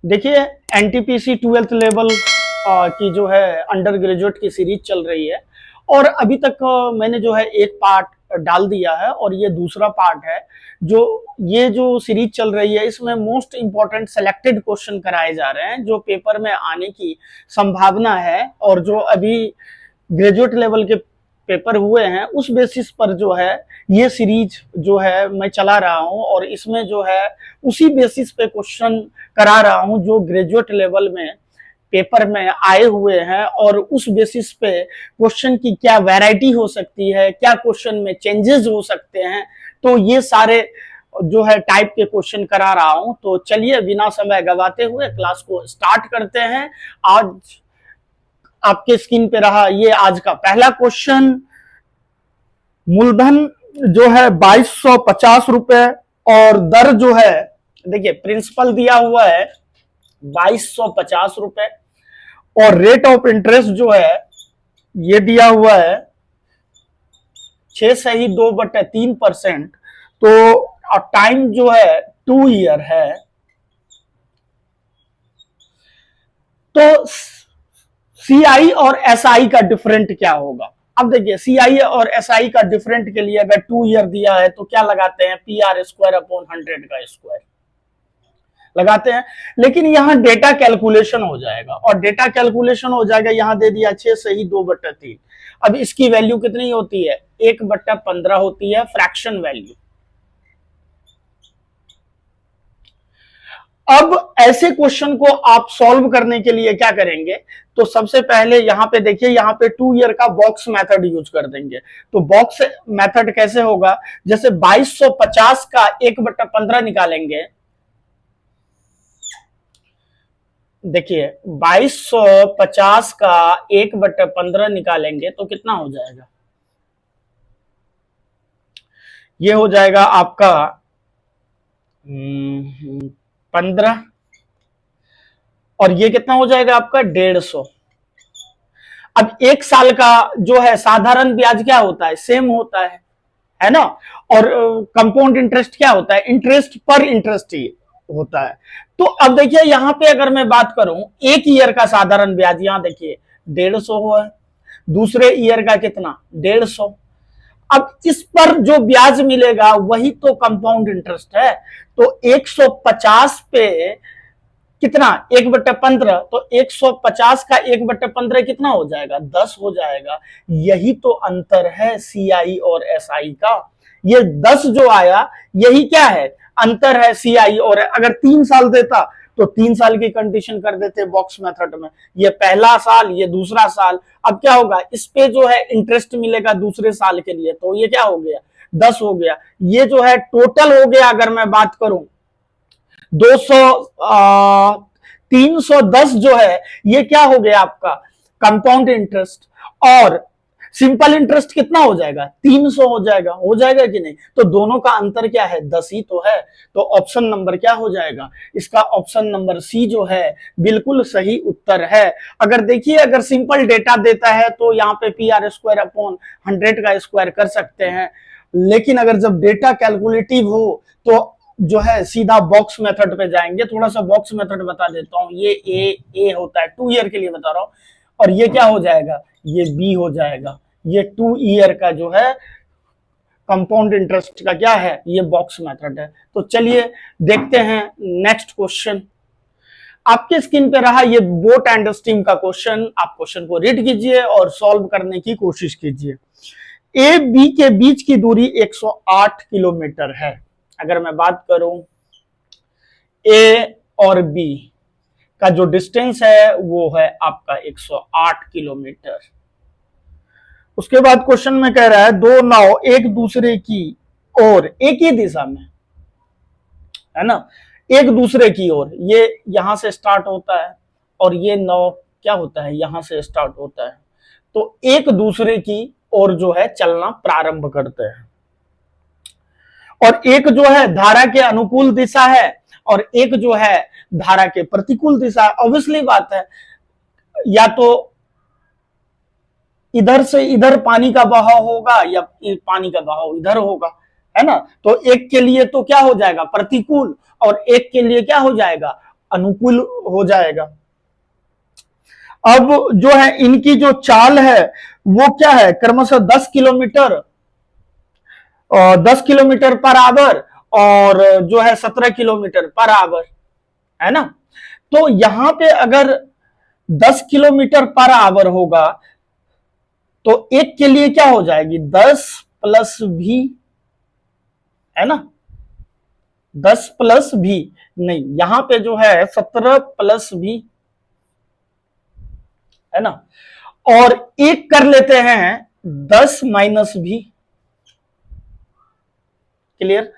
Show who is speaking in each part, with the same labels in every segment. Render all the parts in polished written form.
Speaker 1: देखिए, NTPC 12th level की जो है अंडर ग्रेजुएट की सीरीज चल रही है और अभी तक मैंने जो है एक पार्ट डाल दिया है और ये दूसरा पार्ट है। जो ये जो सीरीज चल रही है इसमें मोस्ट इंपॉर्टेंट सेलेक्टेड क्वेश्चन कराए जा रहे हैं जो पेपर में आने की संभावना है और जो अभी ग्रेजुएट लेवल के पेपर हुए हैं उस बेसिस पर जो है ये सीरीज जो है मैं चला रहा हूं और इसमें जो है उसी बेसिस पे क्वेश्चन करा रहा हूं जो ग्रेजुएट लेवल में पेपर में आए हुए हैं और उस बेसिस पे क्वेश्चन की क्या वैरायटी हो सकती है, क्या क्वेश्चन में चेंजेस हो सकते हैं, तो ये सारे जो है टाइप के क्वेश्चन करा रहा हूं। तो चलिए बिना समय गवाते हुए क्लास को स्टार्ट करते हैं। आज आपके स्क्रीन पे रहा ये आज का पहला क्वेश्चन। मूलधन जो है 2250 रुपए और दर जो है, देखिए प्रिंसिपल दिया हुआ है 2250 रुपए और रेट ऑफ इंटरेस्ट जो है ये दिया हुआ है 6.2/3%। तो टाइम जो है 2 ईयर है। तो सीआई और एसआई का डिफरेंट क्या होगा? अब देखिए सीआई और एसआई का डिफरेंट के लिए अगर 2 ईयर दिया है तो क्या लगाते हैं, PR² / 100 का स्क्वायर लगाते हैं। लेकिन यहां डेटा कैलकुलेशन हो जाएगा और डेटा कैलकुलेशन हो जाएगा, यहां दे दिया 6.2/3। अब इसकी वैल्यू कितनी होती है, 1/15 होती है फ्रैक्शन वैल्यू। अब ऐसे क्वेश्चन को आप सॉल्व करने के लिए क्या करेंगे, तो सबसे पहले यहां पे देखिए, यहां पे 2 ईयर का बॉक्स मेथड यूज कर देंगे। तो बॉक्स मेथड कैसे होगा, जैसे 2250 का 1/15 निकालेंगे। देखिए 2250 का 1/15 निकालेंगे तो कितना हो जाएगा, ये हो जाएगा आपका 15 और ये कितना हो जाएगा आपका 150। अब एक साल का जो है साधारण ब्याज क्या होता है, सेम होता है ना। और कंपाउंड इंटरेस्ट क्या होता है, इंटरेस्ट पर इंटरेस्ट ही होता है। तो अब देखिए यहां पे अगर मैं बात करूं एक ईयर का साधारण ब्याज, यहां देखिए 150 हुआ है, दूसरे ईयर का कितना 150। अब इस पर जो ब्याज मिलेगा वही तो कंपाउंड इंटरेस्ट है। तो 150 पे कितना 1/15, तो 150 का 1/15 कितना हो जाएगा, 10 हो जाएगा। यही तो अंतर है सीआई और एसआई का। ये 10 जो आया यही क्या है, अंतर है सीआई और। अगर 3 साल देता तो 3 साल की कंडीशन कर देते बॉक्स मेथड में, ये पहला साल ये दूसरा साल। अब क्या होगा, इस पे जो है इंटरेस्ट मिलेगा दूसरे साल के लिए, तो ये क्या हो गया 10 हो गया। ये जो है टोटल हो गया, अगर मैं बात करूं 310 जो है ये क्या हो गया आपका कंपाउंड इंटरेस्ट, और सिंपल इंटरेस्ट कितना हो जाएगा 300 हो जाएगा कि नहीं। तो दोनों का अंतर क्या है, 10 ही तो है। तो ऑप्शन नंबर क्या हो जाएगा इसका, ऑप्शन नंबर सी जो है बिल्कुल सही उत्तर है। अगर देखिए अगर सिंपल डेटा देता है तो यहाँ पे PR² / 100 का स्क्वायर कर सकते हैं, लेकिन अगर जब डेटा कैलकुलेटिव हो तो जो है सीधा बॉक्स मेथड पे जाएंगे। थोड़ा सा बॉक्स मेथड बता देता हूं, ये ए होता है 2 ईयर के लिए बता रहा हूं, और ये क्या हो जाएगा, ये बी हो जाएगा। ये 2 ईयर का जो है कंपाउंड इंटरेस्ट का क्या है, ये बॉक्स मेथड है। तो चलिए देखते हैं नेक्स्ट क्वेश्चन। आपके स्क्रीन पे रहा ये बोट एंड स्टीम का क्वेश्चन। आप क्वेश्चन को रीड कीजिए और सॉल्व करने की कोशिश कीजिए। ए बी के बीच की दूरी 108 किलोमीटर है। अगर मैं बात करूं ए और बी का जो डिस्टेंस है वो है आपका 108 किलोमीटर। उसके बाद क्वेश्चन में कह रहा है दो नाव एक दूसरे की ओर एक ही दिशा में, है ना, एक दूसरे की ओर, ये यहां से स्टार्ट होता है और ये नाव क्या होता है यहां से स्टार्ट होता है। तो एक दूसरे की ओर जो है चलना प्रारंभ करते हैं और एक जो है धारा के अनुकूल दिशा है और एक जो है धारा के प्रतिकूल दिशा है। ऑब्वियसली बात है, या तो इधर से इधर पानी का बहाव होगा या पानी का बहाव इधर होगा, है ना। तो एक के लिए तो क्या हो जाएगा प्रतिकूल और एक के लिए क्या हो जाएगा अनुकूल हो जाएगा। अब जो है इनकी जो चाल है वो क्या है, क्रमशः 10 किलोमीटर, 10 किलोमीटर पर आवर और जो है 17 किलोमीटर पर आवर, है ना। तो यहां पे अगर 10 किलोमीटर पर आवर होगा तो एक के लिए क्या हो जाएगी, 10 + v, है ना, 10 + v, नहीं यहां पे जो है 17 + v, है ना। और एक कर लेते हैं 10 - v, क्लियर।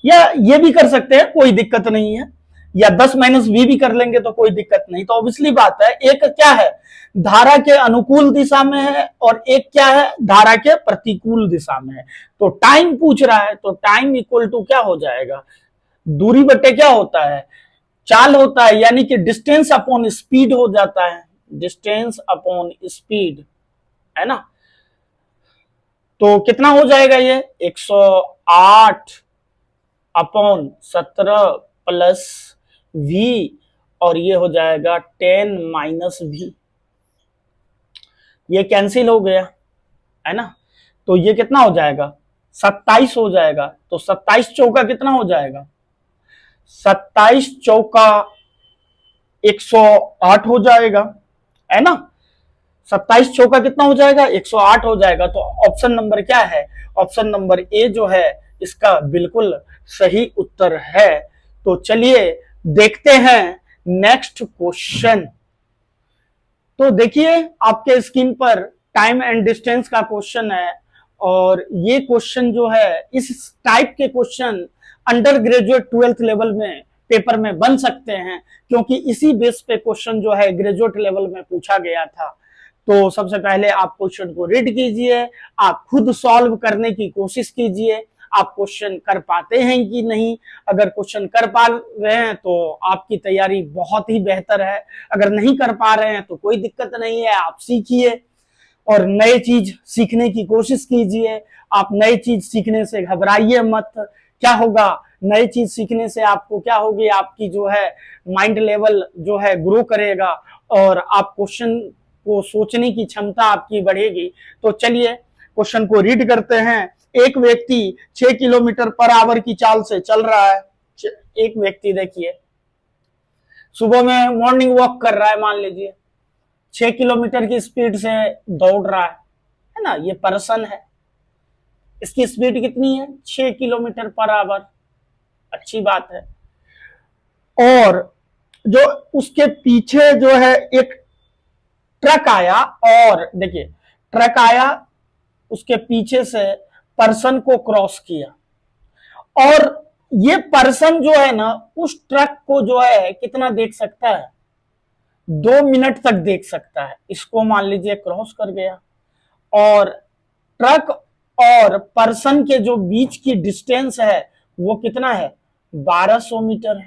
Speaker 1: या ये भी कर सकते हैं, कोई दिक्कत नहीं है, या 10 - v भी कर लेंगे तो कोई दिक्कत नहीं। तो ऑब्वियसली बात है, एक क्या है धारा के अनुकूल दिशा में है और एक क्या है धारा के प्रतिकूल दिशा में है। तो टाइम पूछ रहा है तो टाइम इक्वल टू क्या हो जाएगा, दूरी बटे क्या होता है, चाल होता है, यानी कि डिस्टेंस अपॉन स्पीड हो जाता है, डिस्टेंस अपॉन स्पीड, है ना। तो कितना हो जाएगा ये 108/17 + v, और ये हो जाएगा 10 - v, ये कैंसिल हो गया, है ना। तो ये कितना हो जाएगा 27 हो जाएगा। तो 27 चौका कितना हो जाएगा, 27 चौका 108 हो जाएगा, है ना। 27 चौका कितना हो जाएगा 108 हो जाएगा। तो ऑप्शन नंबर क्या है, ऑप्शन नंबर ए जो है इसका बिल्कुल सही उत्तर है। तो चलिए देखते हैं नेक्स्ट क्वेश्चन। तो देखिए आपके स्क्रीन पर टाइम एंड डिस्टेंस का क्वेश्चन है, और ये क्वेश्चन जो है इस टाइप के question under graduate 12th level में पेपर में बन सकते हैं, क्योंकि इसी बेस पे क्वेश्चन जो है ग्रेजुएट लेवल में पूछा गया था। तो सबसे पहले आप क्वेश्चन को रीड कीजिए, आप खुद सॉल्व करने की कोशिश कीजिए, आप क्वेश्चन कर पाते हैं कि नहीं। अगर क्वेश्चन कर पा रहे हैं तो आपकी तैयारी बहुत ही बेहतर है, अगर नहीं कर पा रहे हैं तो कोई दिक्कत नहीं है, आप सीखिए और नए चीज सीखने की कोशिश कीजिए। आप नए चीज सीखने से घबराइए मत। क्या होगा, नई चीज सीखने से आपको क्या होगी, आपकी जो है माइंड लेवल जो है ग्रो करेगा और आप क्वेश्चन को सोचने की क्षमता आपकी बढ़ेगी। तो चलिए क्वेश्चन को रीड करते हैं। एक व्यक्ति 6 किलोमीटर पर आवर की चाल से चल रहा है। एक व्यक्ति देखिए सुबह में मॉर्निंग वॉक कर रहा है, मान लीजिए 6 किलोमीटर की स्पीड से दौड़ रहा है ना, ये पर्सन है। इसकी स्पीड कितनी है 6 किलोमीटर पर आवर, अच्छी बात है। और जो उसके पीछे जो है एक ट्रक आया, और देखिए ट्रक आया उसके पीछे से पर्सन को क्रॉस किया, और ये पर्सन जो है ना उस ट्रक को जो है कितना देख सकता है, 2 मिनट तक देख सकता है। इसको मान लीजिए क्रॉस कर गया, और ट्रक और पर्सन के जो बीच की डिस्टेंस है वो कितना है 1200 मीटर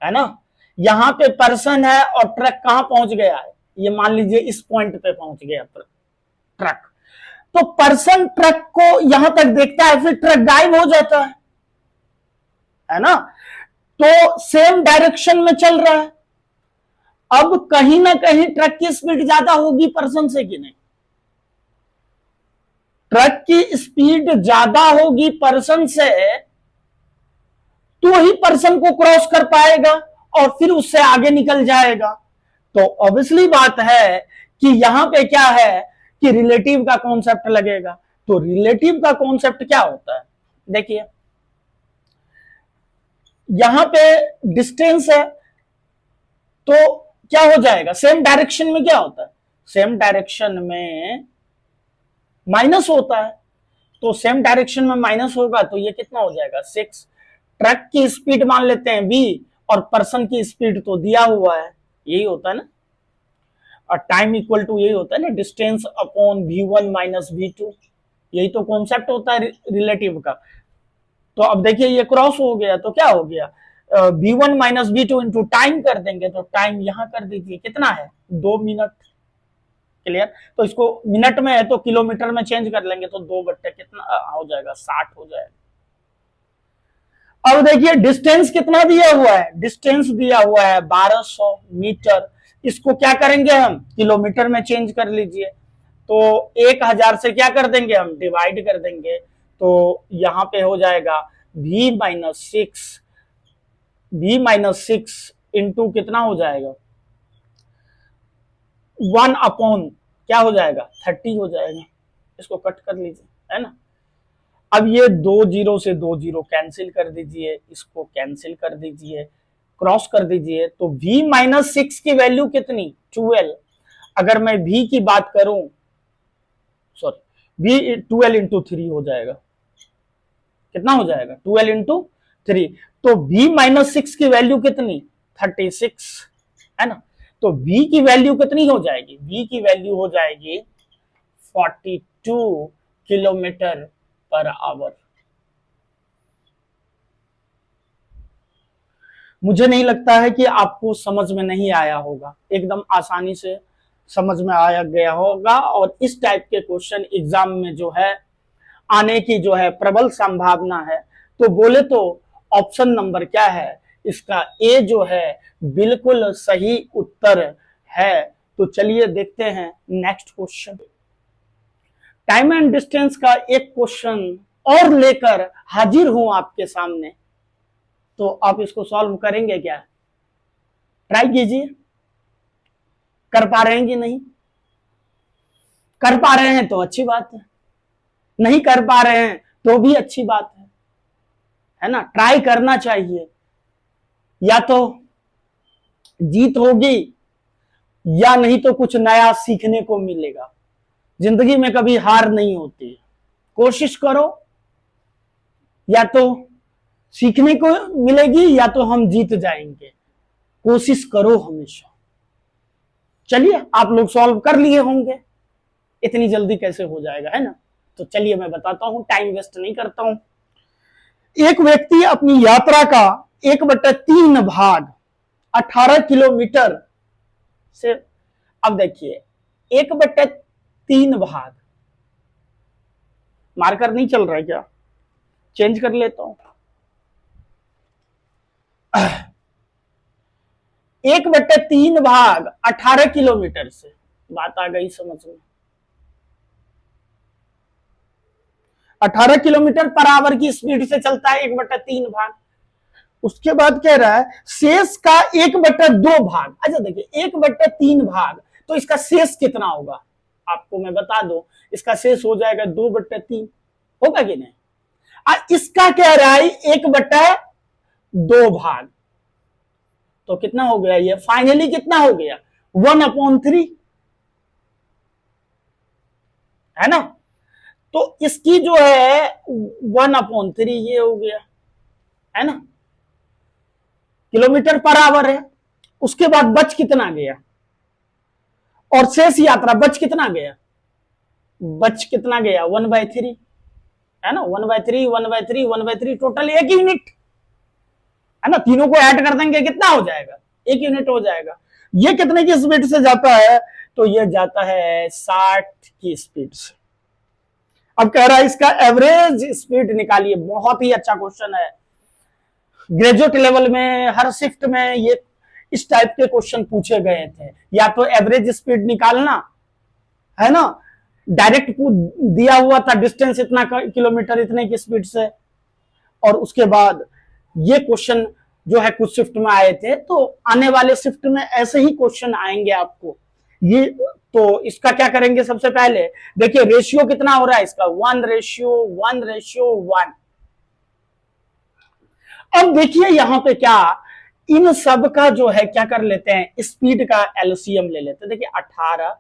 Speaker 1: है ना। यहां पे पर्सन है और ट्रक कहां पहुंच गया है, ये मान लीजिए इस पॉइंट पे पहुंच गया ट्रक। तो पर्सन ट्रक को यहां तक देखता है, फिर ट्रक गायब हो जाता है ना। तो सेम डायरेक्शन में चल रहा है। अब कहीं ना कहीं ट्रक की स्पीड ज्यादा होगी पर्सन से कि नहीं, ट्रक की स्पीड ज्यादा होगी पर्सन से तो ही पर्सन को क्रॉस कर पाएगा और फिर उससे आगे निकल जाएगा। तो ऑब्वियसली बात है कि यहां पे क्या है कि रिलेटिव का कॉन्सेप्ट लगेगा। तो रिलेटिव का कॉन्सेप्ट क्या होता है, देखिए यहां पे डिस्टेंस है तो क्या हो जाएगा, सेम डायरेक्शन में क्या होता है, सेम डायरेक्शन में माइनस होता है। तो सेम डायरेक्शन में माइनस होगा तो ये कितना हो जाएगा 6। ट्रक की स्पीड मान लेते हैं v, और पर्सन की स्पीड तो दिया हुआ है, यही होता है ना। और टाइम इक्वल टू यही होता है ना, डिस्टेंस अपॉन v1 - v2, यही तो कॉन्सेप्ट होता है रिलेटिव का। तो अब देखिए ये क्रॉस हो गया तो क्या हो गया, v1 - v2 इंटू टाइम कर देंगे, तो टाइम यहां कर दीजिए कितना है 2 मिनट, क्लियर। तो इसको मिनट में है तो किलोमीटर में चेंज कर लेंगे, तो 2 बट्टे कितना हो जाएगा 60 हो जाएगा। अब देखिए डिस्टेंस कितना दिया हुआ है, डिस्टेंस दिया हुआ है 1200 मीटर। इसको क्या करेंगे हम, किलोमीटर में चेंज कर लीजिए। तो 1000 से क्या कर देंगे हम, डिवाइड कर देंगे। तो यहां पे हो जाएगा v-6 इंटू कितना हो जाएगा, 1 अपॉन क्या हो जाएगा, 30 हो जाएगा। इसको कट कर लीजिए, है ना। अब ये 2 जीरो से 2 जीरो कैंसिल कर दीजिए, इसको कैंसिल कर दीजिए, क्रॉस कर दीजिए। तो v-6 की वैल्यू कितनी, 12। अगर मैं v की बात करूं, सॉरी v 12 इंटू 3 हो जाएगा, कितना हो जाएगा, 12 इंटू 3। तो v-6 की वैल्यू कितनी, 36, है ना। तो v की वैल्यू कितनी हो जाएगी, v की वैल्यू हो जाएगी 42 किलोमीटर पर आवर। मुझे नहीं लगता है कि आपको समझ में नहीं आया होगा, एकदम आसानी से समझ में आया गया होगा। और इस टाइप के क्वेश्चन एग्जाम में जो है आने की जो है प्रबल संभावना है। तो बोले तो ऑप्शन नंबर क्या है इसका, ए जो है बिल्कुल सही उत्तर है। तो चलिए देखते हैं next question. Time and distance का एक क्वेश्चन और लेकर हाजिर हूं आपके सामने। तो आप इसको सॉल्व करेंगे क्या, ट्राई कीजिए, कर पा रहे हैं कि नहीं। कर पा रहे हैं तो अच्छी बात है, नहीं कर पा रहे हैं तो भी अच्छी बात है ना। ट्राई करना चाहिए, या तो जीत होगी या नहीं तो कुछ नया सीखने को मिलेगा। जिंदगी में कभी हार नहीं होती, कोशिश करो, या तो सीखने को मिलेगी या तो हम जीत जाएंगे। कोशिश करो हमेशा। चलिए आप लोग सॉल्व कर लिए होंगे, इतनी जल्दी कैसे हो जाएगा, है ना। तो चलिए मैं बताता हूं, टाइम वेस्ट नहीं करता हूं। एक व्यक्ति अपनी यात्रा का 1/3 भाग 18 किलोमीटर से, अब देखिए 1/3 भाग, मार्कर नहीं चल रहा है क्या, चेंज कर लेता हूं। 1/3 भाग 18 किलोमीटर से, बात आ गई समझ में। 18 किलोमीटर पर आवर की स्पीड से चलता है 1/3 भाग। उसके बाद कह रहा है शेष का 1/2 भाग। अच्छा देखिए 1/3 भाग, तो इसका शेष कितना होगा, आपको मैं बता दूं, इसका शेष हो जाएगा 2/3, होगा कि नहीं। इसका कह रहा है 1/2 भाग, तो कितना हो गया, ये फाइनली कितना हो गया, 1/3, है ना। तो इसकी जो है 1/3 ये हो गया, है ना, किलोमीटर पर आवर है। उसके बाद बच कितना गया, और शेष यात्रा बच कितना गया, बच कितना गया 1/3, है ना, 1/3 1/3 1/3, टोटल 1 यूनिट, है ना। तीनों को ऐड कर देंगे कितना हो जाएगा, 1 यूनिट हो जाएगा। ये कितने की स्पीड से जाता है, तो ये जाता है 60 की स्पीड से। अब कह रहा है इसका एवरेज स्पीड निकालिए। बहुत ही अच्छा क्वेश्चन है, ग्रेजुएट लेवल में हर शिफ्ट में ये इस टाइप के क्वेश्चन पूछे गए थे। या तो एवरेज स्पीड निकालना, है ना, डायरेक्ट दिया हुआ था डिस्टेंस इतना किलोमीटर इतने की स्पीड से, और उसके बाद ये क्वेश्चन जो है कुछ शिफ्ट में आए थे। तो आने वाले शिफ्ट में ऐसे ही क्वेश्चन आएंगे आपको। ये तो इसका क्या करेंगे, सबसे पहले देखिए रेशियो कितना हो रहा है इसका, 1:1:1। अब देखिए यहां पे क्या, इन सब का जो है क्या कर लेते हैं, स्पीड का एलसीएम ले लेते हैं। देखिए 18,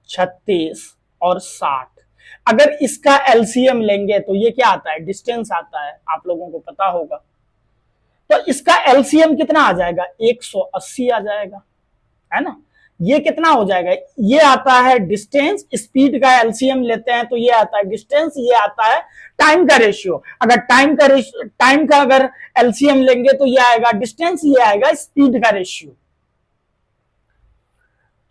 Speaker 1: 36 और 60, अगर इसका एलसीएम लेंगे तो ये क्या आता है, डिस्टेंस आता है, आप लोगों को पता होगा। तो इसका एलसीएम कितना आ जाएगा, 180 आ जाएगा, है ना। ये कितना हो जाएगा, ये आता है डिस्टेंस, स्पीड का एलसीएम लेते हैं तो ये आता है डिस्टेंस, ये आता है टाइम का रेशियो। अगर टाइम का अगर एलसीएम लेंगे तो ये आएगा डिस्टेंस, ये आएगा स्पीड का रेशियो।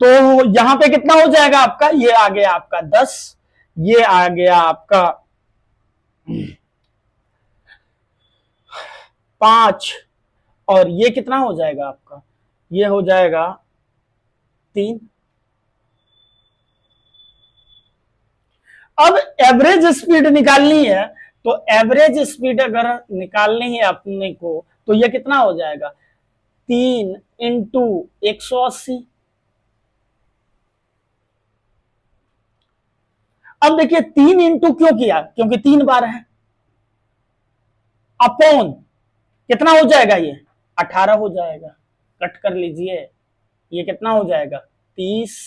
Speaker 1: तो यहां पे कितना हो जाएगा आपका, ये आ गया आपका 10, ये आ गया आपका 5 और ये कितना हो जाएगा आपका, ये हो जाएगा 3। अब एवरेज स्पीड निकालनी है, तो एवरेज स्पीड अगर निकालनी है अपने को तो ये कितना हो जाएगा, 3 इंटू 180। अब देखिए 3 इंटू क्यों किया, क्योंकि 3 बार है, अपॉन कितना हो जाएगा, ये 18 हो जाएगा, कट कर लीजिए, ये कितना हो जाएगा 30,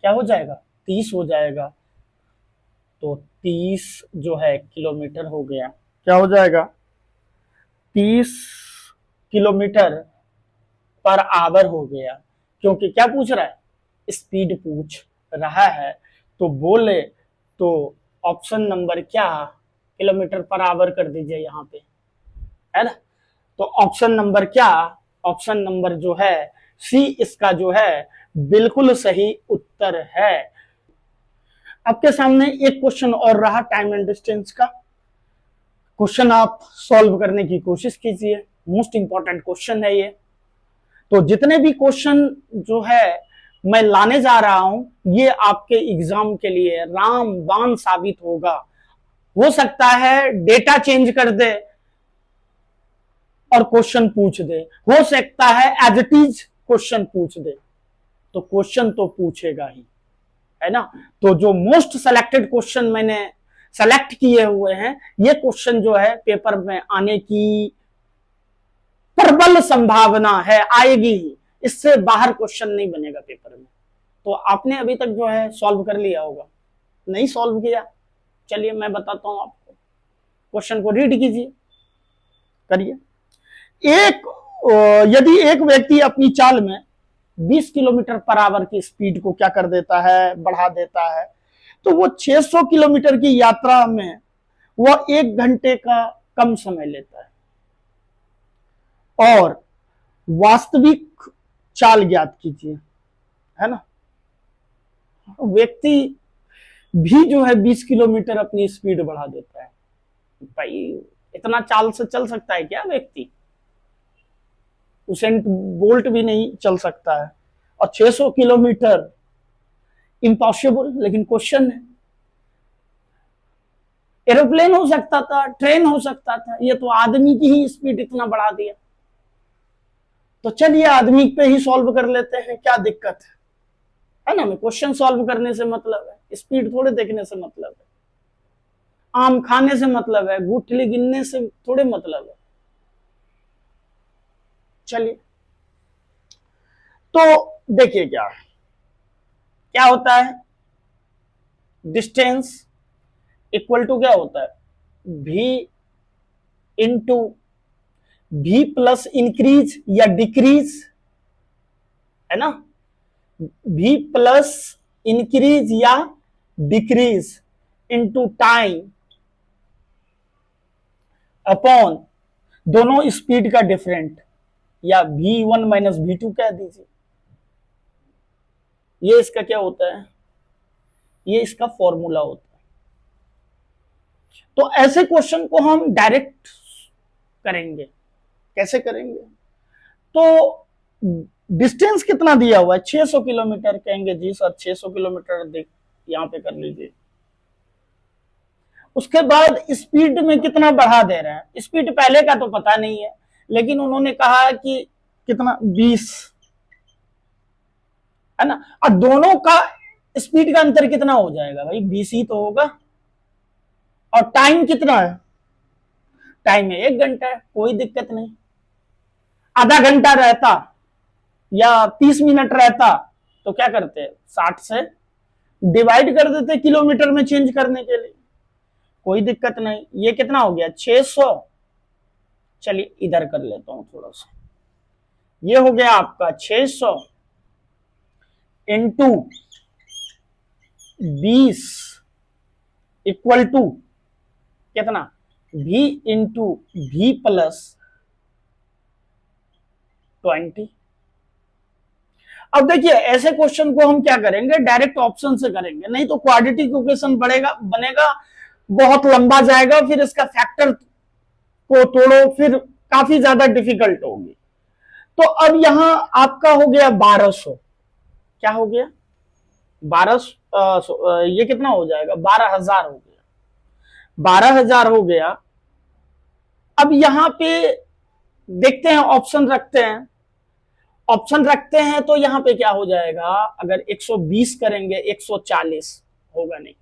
Speaker 1: क्या हो जाएगा 30 हो जाएगा। तो 30 जो है किलोमीटर हो गया, क्या हो जाएगा 30 किलोमीटर पर आवर हो गया, क्योंकि क्या पूछ रहा है, स्पीड पूछ रहा है। तो बोले तो ऑप्शन नंबर क्या, किलोमीटर पर आवर कर दीजिए यहाँ पे, है ना। तो ऑप्शन नंबर क्या, ऑप्शन नंबर जो है सी इसका जो है बिल्कुल सही उत्तर है। आपके सामने एक क्वेश्चन और रहा टाइम एंड डिस्टेंस का, क्वेश्चन आप सॉल्व करने की कोशिश कीजिए, मोस्ट इंपॉर्टेंट क्वेश्चन है ये। तो जितने भी क्वेश्चन जो है मैं लाने जा रहा हूं, ये आपके एग्जाम के लिए रामबाण साबित होगा। हो सकता है डेटा चेंज कर दे और क्वेश्चन पूछ दे, हो सकता है एज इट इज क्वेश्चन पूछ दे, तो क्वेश्चन तो पूछेगा ही, है ना। तो जो मोस्ट सेलेक्टेड क्वेश्चन मैंने सेलेक्ट किए हुए हैं, ये क्वेश्चन जो है पेपर में आने की प्रबल संभावना है, आएगी ही, इससे बाहर क्वेश्चन नहीं बनेगा पेपर में। तो आपने अभी तक जो है सॉल्व कर लिया होगा, नहीं सॉल्व किया, चलिए मैं बताता हूं आपको, क्वेश्चन को रीड कीजिए, करिए। यदि एक व्यक्ति अपनी चाल में 20 किलोमीटर पर आवर की स्पीड को क्या कर देता है, बढ़ा देता है, तो वो 600 किलोमीटर की यात्रा में वह 1 घंटे का कम समय लेता है, और वास्तविक चाल ज्ञात कीजिए, है ना। व्यक्ति भी जो है 20 किलोमीटर अपनी स्पीड बढ़ा देता है, भाई इतना चाल से चल सकता है क्या व्यक्ति, उसेन बोल्ट भी नहीं चल सकता है, और 600 किलोमीटर इम्पॉसिबल। लेकिन क्वेश्चन है, एरोप्लेन हो सकता था, ट्रेन हो सकता था, ये तो आदमी की ही स्पीड इतना बढ़ा दिया। तो चलिए आदमी पे ही सॉल्व कर लेते हैं, क्या दिक्कत है ना। मैं क्वेश्चन सॉल्व करने से मतलब है, स्पीड थोड़े देखने से मतलब है, आम खाने से मतलब है, गुठली गिनने से थोड़े मतलब है। चलिए तो देखिए क्या होता है, डिस्टेंस इक्वल टू क्या होता है, v into v plus increase या डिक्रीज, है ना, v प्लस इंक्रीज या डिक्रीज इंटू टाइम अपॉन दोनों स्पीड का डिफरेंट, या v1 माइनस v2 कह दीजिए। ये इसका क्या होता है, ये इसका फॉर्मूला होता है। तो ऐसे क्वेश्चन को हम डायरेक्ट करेंगे, कैसे करेंगे, तो डिस्टेंस कितना दिया हुआ है 600 किलोमीटर, कहेंगे जी सर 600 किलोमीटर देख यहां पे कर लीजिए। उसके बाद स्पीड में कितना बढ़ा दे रहे हैं, स्पीड पहले का तो पता नहीं है, लेकिन उन्होंने कहा कि कितना 20, है ना, और दोनों का स्पीड का अंतर कितना हो जाएगा भाई, 20 ही तो होगा। और टाइम कितना है, टाइम है 1 घंटा है, कोई दिक्कत नहीं। आधा घंटा रहता या 30 मिनट रहता तो क्या करते, 60 से डिवाइड कर देते किलोमीटर में चेंज करने के लिए, कोई दिक्कत नहीं। ये कितना हो गया 600, चलिए इधर कर लेता हूं थोड़ा सा, ये हो गया आपका 600 इंटू 20 इक्वल टू कितना, v इंटू v प्लस 20। अब देखिए ऐसे क्वेश्चन को हम क्या करेंगे, डायरेक्ट ऑप्शन से करेंगे, नहीं तो क्वाड्रेटिक इक्वेशन बनेगा बहुत लंबा जाएगा, फिर इसका फैक्टर को तोड़ो फिर काफी ज्यादा डिफिकल्ट होगी। तो अब यहां आपका हो गया 1200, क्या हो गया 1200, ये कितना हो जाएगा 12,000 हो गया, 12,000 हो गया। अब यहां पे देखते हैं, ऑप्शन रखते हैं तो यहां पे क्या हो जाएगा, अगर 120 करेंगे 140 होगा नहीं,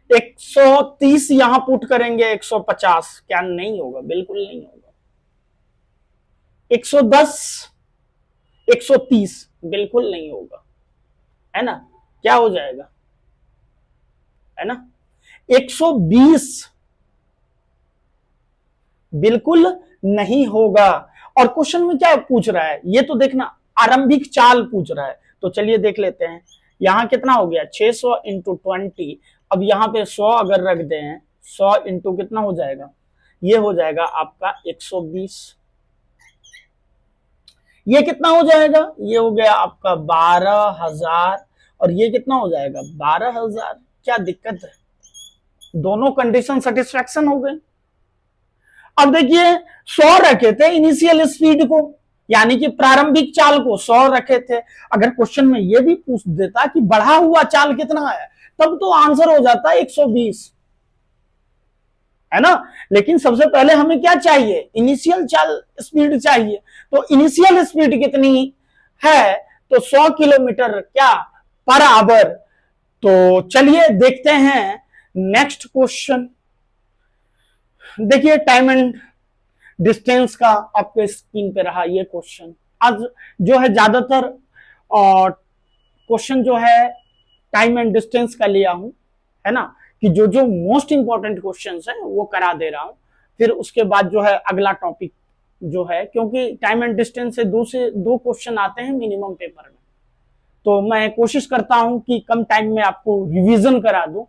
Speaker 1: 130 यहां पुट करेंगे 150, क्या नहीं होगा, बिल्कुल नहीं होगा। 110, 130 बिल्कुल नहीं होगा, है ना, क्या हो जाएगा, है ना, 120 बिल्कुल नहीं होगा। और क्वेश्चन में क्या पूछ रहा है, ये तो देखना आरंभिक चाल पूछ रहा है, तो चलिए देख लेते हैं। यहां कितना हो गया 600 इंटू 20, अब यहां पे 100 अगर रख दें, 100 इंटू कितना हो जाएगा, ये हो जाएगा आपका 120, ये कितना हो जाएगा, ये हो गया आपका 12,000, और ये कितना हो जाएगा 12,000। क्या दिक्कत है, दोनों कंडीशन सेटिस्फैक्शन हो गए। अब देखिए 100 रखे थे इनिशियल स्पीड को, यानी कि प्रारंभिक चाल को 100 रखे थे। अगर क्वेश्चन में यह भी पूछ देता कि बढ़ा हुआ चाल कितना है, तब तो आंसर हो जाता 120, है ना। लेकिन सबसे पहले हमें क्या चाहिए, इनिशियल चाल स्पीड चाहिए। तो इनिशियल स्पीड कितनी है, तो 100 किलोमीटर क्या पर आवर। तो चलिए देखते हैं नेक्स्ट क्वेश्चन। देखिए टाइम एंड डिस्टेंस का आपके स्क्रीन पे रहा ये क्वेश्चन। आज जो है ज्यादातर क्वेश्चन जो है टाइम एंड डिस्टेंस का लिया हूं, है ना, कि जो जो मोस्ट इंपॉर्टेंट क्वेश्चंस है वो करा दे रहा हूं। फिर उसके बाद जो है अगला टॉपिक जो है, क्योंकि टाइम एंड डिस्टेंस से दो क्वेश्चन आते हैं मिनिमम पेपर में, तो मैं कोशिश करता हूं कि कम टाइम में आपको रिवीजन करा दूं।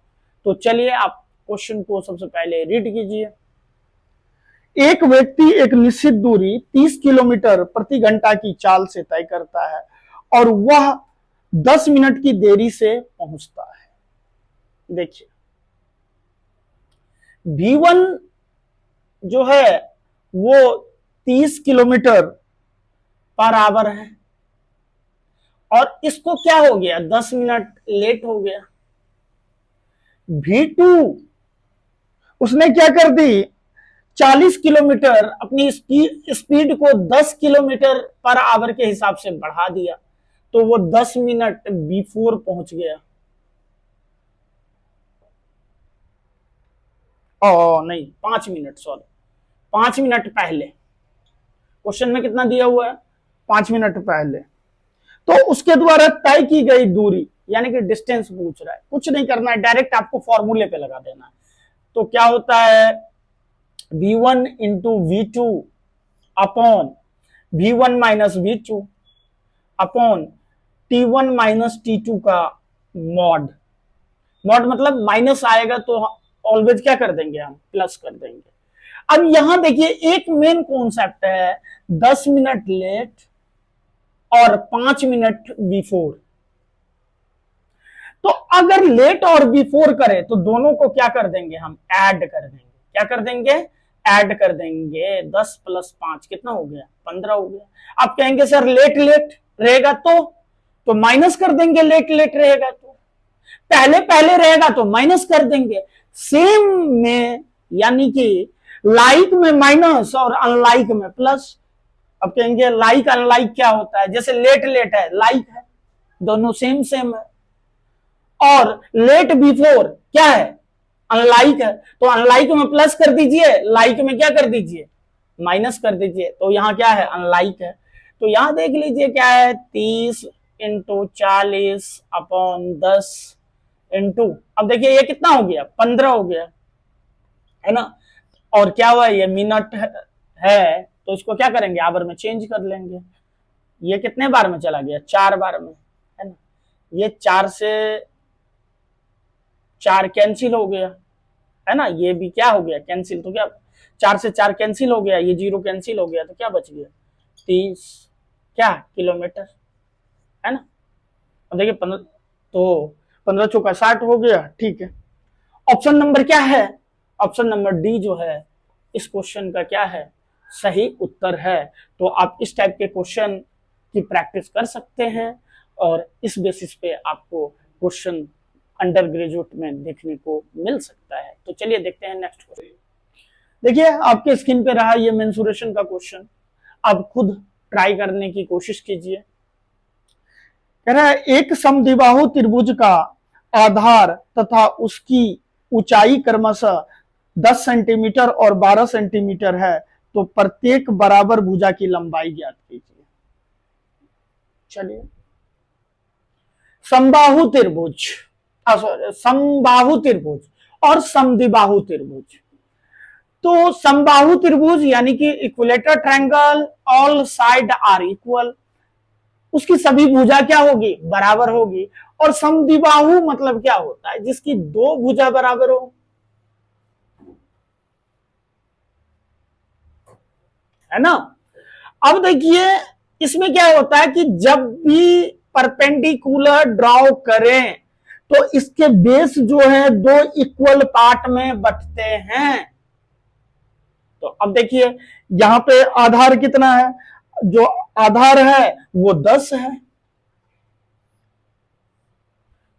Speaker 1: तो चलिए आप क्वेश्चन को सबसे पहले रीड कीजिए। एक व्यक्ति एक निश्चित दूरी 30 किलोमीटर प्रति घंटा की चाल से तय करता है और वह 10 मिनट की देरी से पहुंचता है। देखिए V1 जो है वो 30 किलोमीटर पर आवर है, और इसको क्या हो गया 10 मिनट लेट हो गया। V2 उसने क्या कर दी, 40 किलोमीटर अपनी स्पीड को 10 किलोमीटर पर आवर के हिसाब से बढ़ा दिया, तो वो 10 मिनट बिफोर पहुंच गया। नहीं 5 मिनट, सॉरी 5 मिनट पहले, क्वेश्चन में कितना दिया हुआ है 5 मिनट पहले। तो उसके द्वारा तय की गई दूरी यानी कि डिस्टेंस पूछ रहा है, कुछ नहीं करना है, डायरेक्ट आपको फॉर्मूले पे लगा देना है। तो क्या होता है V1 into V2 upon V1 minus V2 upon T1 minus T2 का मॉड। मॉड मतलब माइनस आएगा तो ऑलवेज क्या कर देंगे हम, प्लस कर देंगे। अब यहां देखिए एक मेन कॉन्सेप्ट है 10 मिनट लेट और 5 मिनट बिफोर। तो अगर लेट और बिफोर करें तो दोनों को क्या कर देंगे हम, ऐड कर देंगे। क्या कर देंगे, ऐड कर देंगे। 10 प्लस 5 कितना हो गया 15 हो गया। आप कहेंगे सर लेट लेट रहेगा तो माइनस कर देंगे, लेट लेट रहेगा तो पहले पहले रहेगा तो माइनस कर देंगे। सेम में यानी कि लाइक में माइनस और अनलाइक में प्लस। अब कहेंगे लाइक अनलाइक क्या होता है, जैसे लेट लेट है लाइक है, दोनों सेम सेम है, और लेट बिफोर क्या है अनलाइक है, तो अनलाइक में प्लस कर दीजिए, लाइक में क्या कर दीजिए माइनस कर दीजिए, तो यहां क्या है अनलाइक है। तो यहां देख लीजिए क्या है 30 इंटू 40 अपॉन 10 इंटू, अब देखिए ये कितना हो गया 15 हो गया, है ना। और क्या हुआ ये मिनट है तो इसको क्या करेंगे आवर में चेंज कर लेंगे। ये कितने बार में चला गया 4 बार में, है ना। ये 4 से 4 कैंसिल हो गया, है ना। ये भी क्या हो गया कैंसिल, तो क्या 4 से 4 कैंसिल हो गया, ये 0 कैंसिल हो गया, तो क्या बच गया 30 क्या किलोमीटर, है ना। अब देखिए 15 तो 15 चौका 60 हो गया, ठीक है। ऑप्शन नंबर क्या है ऑप्शन नंबर डी जो है इस क्वेश्चन का क्या है, सही उत्तर है। तो आप इस टाइप के क्वेश्चन की प्रैक्टिस कर सकते हैं और इस बेसिस पे आपको क्वेश्चन अंडर ग्रेजुएट में देखने को मिल सकता है। तो चलिए देखते हैं नेक्स्ट क्वेश्चन। देखिए आपके स्क्रीन पे रहा ये मेंसुरेशन का क्वेश्चन, आप खुद ट्राई करने की कोशिश कीजिए। कह रहा है एक समद्विबाहु त्रिभुज का आधार तथा उसकी ऊंचाई क्रमशः 10 सेंटीमीटर और 12 सेंटीमीटर है, तो प्रत्येक बराबर भुजा की लंबाई ज्ञात कीजिए। चलिए समबाहु त्रिभुज, समबाहु त्रिभुज और समद्विबाहु त्रिभुज। तो समबाहु त्रिभुज यानी कि equilateral triangle, all side are equal, उसकी सभी भुजा क्या होगी, बराबर होगी। और समद्विबाहु मतलब क्या होता है, जिसकी दो भुजा बराबर हो, है ना। अब देखिए इसमें क्या होता है कि जब भी परपेंडिकुलर ड्रॉ करें तो इसके बेस जो है दो इक्वल पार्ट में बंटते हैं। तो अब देखिए यहां पे आधार कितना है, जो आधार है वो 10 है,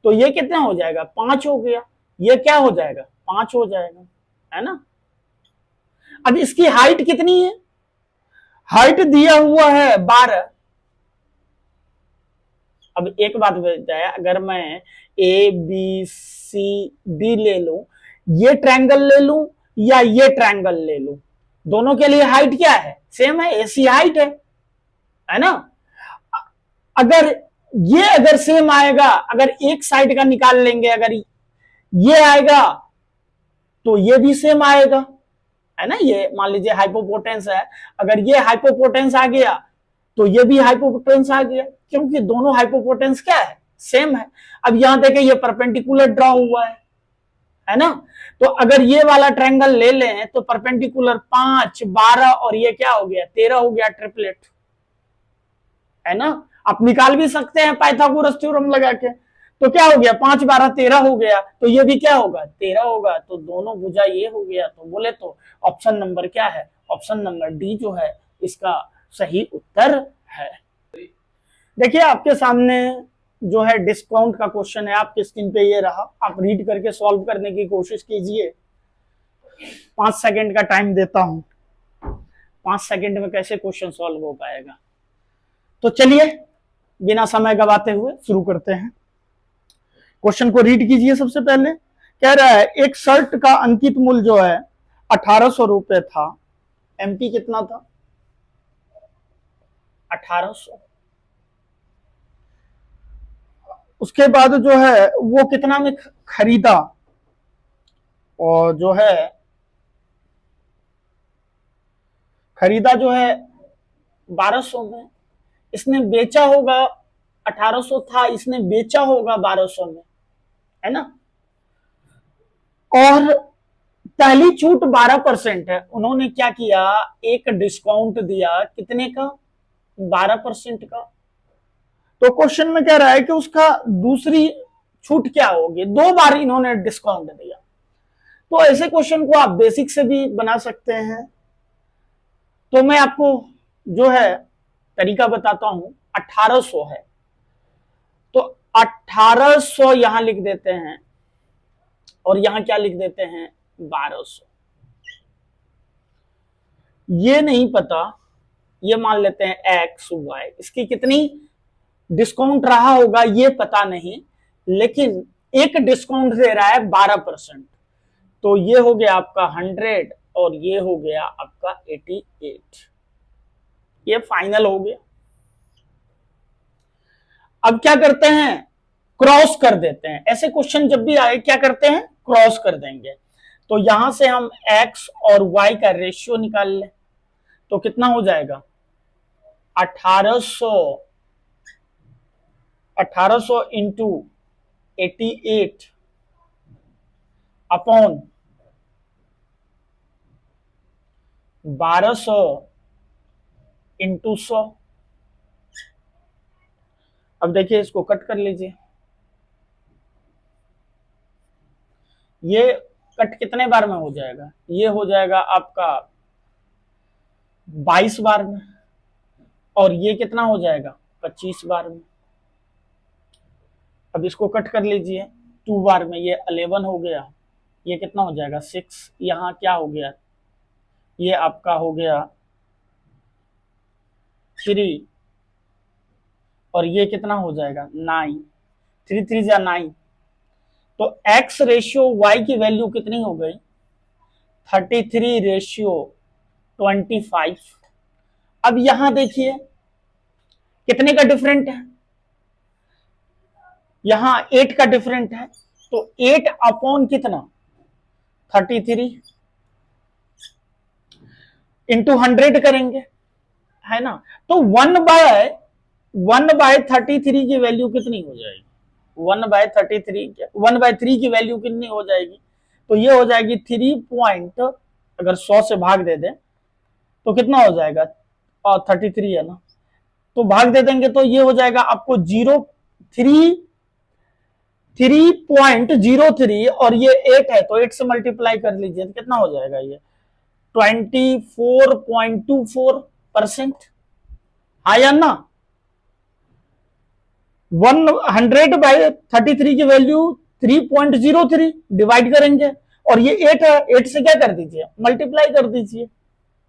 Speaker 1: तो ये कितना हो जाएगा, 5 हो गया। ये क्या हो जाएगा, 5 हो जाएगा, है ना। अब इसकी हाइट कितनी है, हाइट दिया हुआ है 12। अब एक बात बताया, अगर मैं ए बी सी डी ले लूं, ये ट्रायंगल ले लूं या ये ट्रायंगल ले लूं, दोनों के लिए हाइट क्या है, सेम है, एसी हाइट है ना। अगर ये अगर सेम आएगा, अगर एक साइड का निकाल लेंगे, अगर ये आएगा तो ये भी सेम आएगा, है ना। ये मान लीजिए हाइपोपोटेंस है, अगर ये हाइपोपोटेंस आ गया तो ये भी हाइपोटेंस आ गया, क्योंकि दोनों हाइपोटेंस क्या है, सेम है। अब यहां देखें ये परपेंडिकुलर ड्रॉ हुआ है ना। तो अगर ये वाला ट्रायंगल ले लें तो परपेंडिकुलर 5, 12 और ये क्या हो गया, 13 हो गया, ट्रिपलेट, है ना। आप निकाल भी सकते हैं पाइथागोरस थ्योरम लगा के। तो क्या हो गया, 5, 12, 13 हो गया, तो ये भी क्या होगा, 13 होगा। तो दोनों भुजा ये हो गया। तो बोले तो ऑप्शन नंबर क्या है, ऑप्शन नंबर डी जो है इसका सही उत्तर है। देखिए आपके सामने जो है डिस्काउंट का क्वेश्चन है, आपके स्क्रीन पे ये रहा, आप रीड करके सॉल्व करने की कोशिश कीजिए। 5 सेकंड का टाइम देता हूं, 5 सेकंड में कैसे क्वेश्चन सॉल्व हो पाएगा। तो चलिए बिना समय गवाते हुए शुरू करते हैं। क्वेश्चन को रीड कीजिए। सबसे पहले कह रहा है एक शर्ट का अंकित मूल्य जो है 1800 रुपए था, एमपी कितना था, 1800। उसके बाद जो है वो कितना में खरीदा, और जो है खरीदा जो है 1200 में, इसने बेचा होगा, 1800 था, इसने बेचा होगा 1200 में, है ना। और पहली छूट 12% है, उन्होंने क्या किया, एक डिस्काउंट दिया, कितने का, 12% का। तो क्वेश्चन में कह रहा है कि उसका दूसरी छूट क्या होगी, 2 बार इन्होंने डिस्काउंट दिया। तो ऐसे क्वेश्चन को आप बेसिक से भी बना सकते हैं। तो मैं आपको जो है तरीका बताता हूं। 1800 है तो 1800 यहां लिख देते हैं और यहां क्या लिख देते हैं, 1200। ये नहीं पता, ये मान लेते हैं एक्स वाई, इसकी कितनी डिस्काउंट रहा होगा ये पता नहीं, लेकिन एक डिस्काउंट दे रहा है 12%। तो ये हो गया आपका 100 और ये हो गया आपका 88, ये फाइनल हो गया। अब क्या करते हैं, क्रॉस कर देते हैं। ऐसे क्वेश्चन जब भी आए क्या करते हैं, क्रॉस कर देंगे। तो यहां से हम x और y का रेशियो निकाल लें तो कितना हो जाएगा, 1800 इंटू 88 अपॉन 1200 इंटू 100। अब देखिए इसको कट कर लीजिए, ये कट कितने बार में हो जाएगा, ये हो जाएगा आपका 22 बार में, और ये कितना हो जाएगा 25 बार में। अब इसको कट कर लीजिए 2 बार में, ये 11 हो गया, ये कितना हो जाएगा 6, यहाँ क्या हो गया, ये आपका हो गया 3, और ये कितना हो जाएगा 9, 3 3 जा 9। तो x रेशियो y की वैल्यू कितनी हो गई 33 रेशियो 25। अब यहां देखिए कितने का डिफरेंट है, यहां 8 का डिफरेंट है, तो 8 अपॉन कितना 33 इंटू 100 करेंगे, है ना। तो 1/33 की वैल्यू कितनी हो जाएगी, 1/3 की वैल्यू कितनी हो जाएगी, तो ये हो जाएगी 3 पॉइंट, अगर 100 से भाग दे दें तो कितना हो जाएगा, और 33 है ना, तो भाग दे देंगे तो ये हो जाएगा आपको 3.03, और ये 8 है तो 8 से मल्टीप्लाई कर लीजिए तो कितना हो जाएगा, ये 24.24%, आया ना। 100/33 की वैल्यू 3.03 डिवाइड करेंगे, और ये 8 है, 8 से क्या कर दीजिए मल्टीप्लाई कर दीजिए,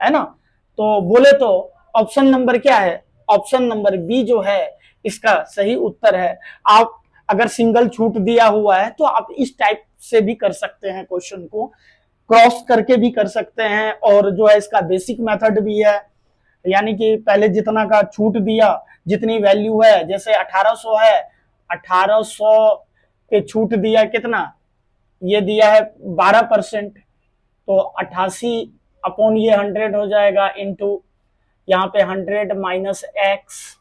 Speaker 1: है ना। तो बोले तो ऑप्शन नंबर क्या है, ऑप्शन नंबर बी जो है इसका सही उत्तर है। आप अगर सिंगल छूट दिया हुआ है तो आप इस टाइप से भी कर सकते हैं, क्वेश्चन को क्रॉस करके भी कर सकते हैं, और जो है इसका बेसिक मेथड भी है, यानी कि पहले जितना का छूट दिया, जितनी वैल्यू है, जैसे 1800 है, 1800 पे छूट दिया कितना, ये दिया है 12%, तो 88 अपॉन ये 100 हो जाएगा, इंटू यहाँ पे 100 माइनस एक्स,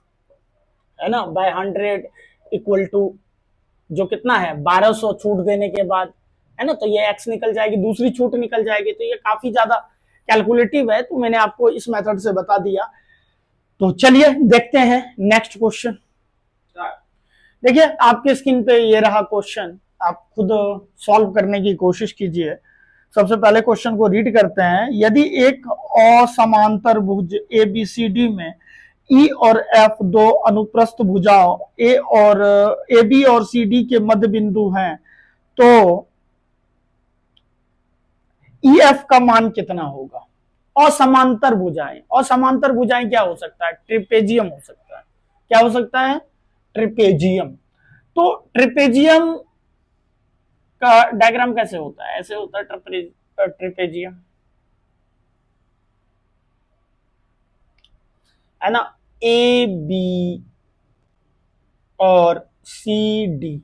Speaker 1: है ना, बाय 100 इक्वल टू जो कितना है 1200 छूट देने के बाद, है ना, तो ये एक्स निकल जाएगी, दूसरी छूट निकल जाएगी, तो ये काफी ज्यादा कैलकुलेटिव है, तो मैंने आपको इस मेथड से बता दिया। तो चलिए देखते हैं नेक्स्ट क्वेश्चन। देखिए आपके स्क्रीन पे ये रहा क्वेश्चन, आप खुद सॉल्व करने की कोशिश कीजिए। सबसे पहले क्वेश्चन को रीड करते हैं। यदि एक असमांतर भुज ABCD में E और F दो अनुप्रस्थ भुजाओं AB और CD के मध्य बिंदु हैं, तो EF का मान कितना होगा। असमांतर भुजाएं, असमांतर भुजाएं क्या हो सकता है, ट्रिपेजियम हो सकता है, क्या हो सकता है, ट्रिपेजियम। तो ट्रिपेजियम का डायग्राम कैसे होता है, ऐसे होता है ट्रिपेजियम, है ना, AB और CD,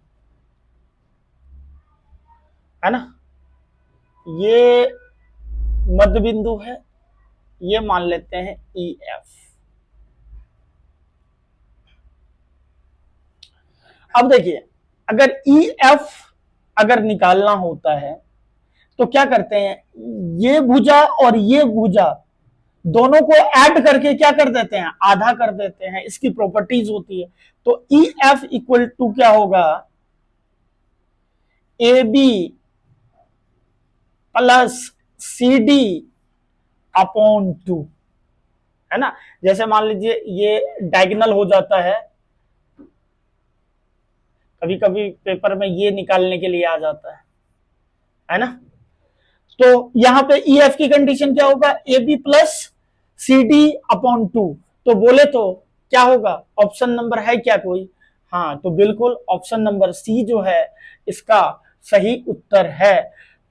Speaker 1: है ना, ये मध्य बिंदु है, ये मान लेते हैं EF। अब देखिए अगर EF अगर निकालना होता है तो क्या करते हैं, ये भुजा और ये भुजा दोनों को ऐड करके क्या कर देते हैं, आधा कर देते हैं, इसकी प्रॉपर्टीज होती है। तो EF इक्वल टू क्या होगा, AB प्लस CD अपॉन 2, है ना। जैसे मान लीजिए ये डायगोनल हो जाता है, कभी कभी पेपर में ये निकालने के लिए आ जाता है ना। तो यहां पे EF की कंडीशन क्या होगा, AB प्लस CD अपॉन 2, तो बोले तो क्या होगा, ऑप्शन नंबर है क्या कोई, हाँ, तो बिल्कुल ऑप्शन नंबर सी जो है इसका सही उत्तर है।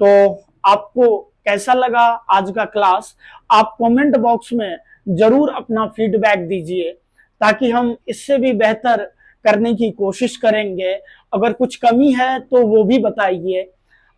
Speaker 1: तो आपको कैसा लगा आज का क्लास, आप कमेंट बॉक्स में जरूर अपना फीडबैक दीजिए, ताकि हम इससे भी बेहतर करने की कोशिश करेंगे। अगर कुछ कमी है तो वो भी बताइए,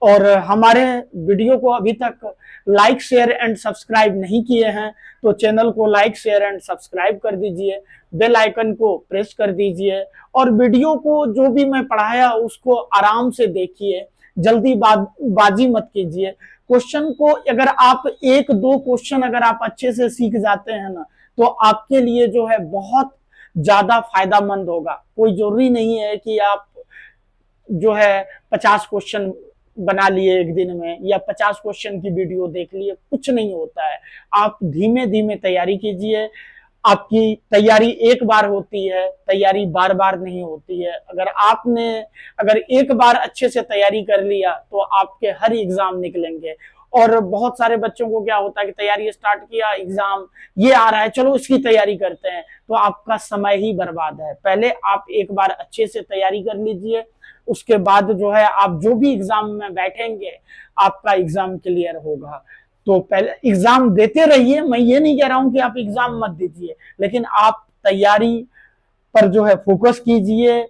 Speaker 1: और हमारे वीडियो को अभी तक लाइक शेयर एंड सब्सक्राइब नहीं किए हैं तो चैनल को लाइक शेयर एंड सब्सक्राइब कर दीजिए, बेल आइकन को प्रेस कर दीजिए, और वीडियो को जो भी मैं पढ़ाया उसको आराम से देखिए, जल्दी बाजी मत कीजिए। क्वेश्चन को अगर आप 1-2 क्वेश्चन अगर आप अच्छे से सीख जाते हैं ना, तो आपके लिए जो है बहुत ज्यादा फायदामंद होगा। कोई जरूरी नहीं है कि आप जो है 50 क्वेश्चन बना लिए एक दिन में या 50 क्वेश्चन की वीडियो देख लिए, कुछ नहीं होता है। आप धीमे धीमे तैयारी कीजिए। आपकी तैयारी एक बार होती है, तैयारी बार बार नहीं होती है। अगर एक बार अच्छे से तैयारी कर लिया तो आपके हर एग्जाम निकलेंगे। और बहुत सारे बच्चों को क्या होता है कि तैयारी स्टार्ट किया, एग्जाम ये आ रहा है, चलो इसकी तैयारी करते हैं, तो आपका समय ही बर्बाद है। पहले आप एक बार अच्छे से तैयारी कर लीजिए, उसके बाद जो है आप जो भी एग्जाम में बैठेंगे आपका एग्जाम क्लियर होगा। तो पहले एग्जाम देते रहिए, मैं ये नहीं कह रहा हूं कि आप एग्जाम मत दीजिए, लेकिन आप तैयारी पर जो है फोकस कीजिए,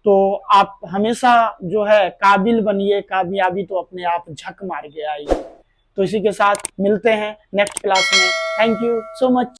Speaker 1: तो आप हमेशा जो है काबिल बनिए। कामयाबी तो अपने आप झक मार के आई। तो इसी के साथ मिलते हैं नेक्स्ट क्लास में। Thank you so much.